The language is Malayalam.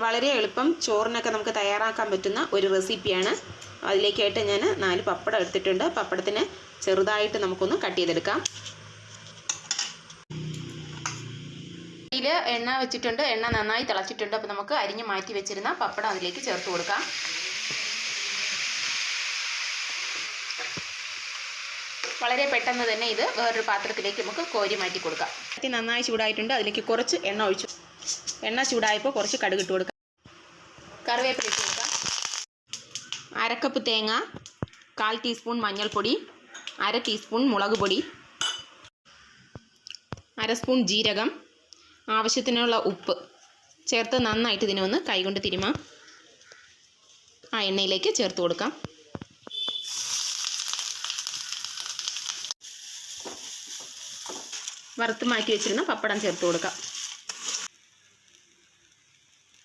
വളരെ എളുപ്പം ചോറിനൊക്കെ നമുക്ക് തയ്യാറാക്കാൻ പറ്റുന്ന ഒരു റെസിപ്പിയാണ്. അതിലേക്കായിട്ട് ഞാൻ 4 പപ്പടം എടുത്തിട്ടുണ്ട്. പപ്പടത്തിന് ചെറുതായിട്ട് നമുക്കൊന്ന് കട്ട് ചെയ്തെടുക്കാം. ഇതിൽ എണ്ണ വെച്ചിട്ടുണ്ട്. എണ്ണ നന്നായി തിളച്ചിട്ടുണ്ട്. അപ്പോൾ നമുക്ക് അരിഞ്ഞ് മാറ്റി വെച്ചിരുന്ന പപ്പടം അതിലേക്ക് ചേർത്ത് കൊടുക്കാം. വളരെ പെട്ടെന്ന് തന്നെ ഇത് വേറൊരു പാത്രത്തിലേക്ക് നമുക്ക് കോരി മാറ്റി കൊടുക്കാം. നന്നായി ചൂടായിട്ടുണ്ട്. അതിലേക്ക് കുറച്ച് എണ്ണ ഒഴിച്ചു. എണ്ണ ചൂടായപ്പോൾ കുറച്ച് കടുക് ഇട്ട് കൊടുക്കാം. കറിവേപ്പില ഇട്ട് കൊടുക്കാം. 1/2 കപ്പ് തേങ്ങ, 1/4 ടീസ്പൂൺ മഞ്ഞൾപ്പൊടി, 1/2 ടീസ്പൂൺ മുളക് പൊടി, 1/2 സ്പൂൺ ജീരകം, ആവശ്യത്തിനുള്ള ഉപ്പ് ചേർത്ത് നന്നായിട്ട് ഇതിനെ ഒന്ന് കൈകൊണ്ട് തിരുമാം. ആ എണ്ണയിലേക്ക് ചേർത്ത് കൊടുക്കാം. വറുത്ത് മാറ്റി വെച്ചിരുന്ന പപ്പടം ചേർത്ത് കൊടുക്കാം.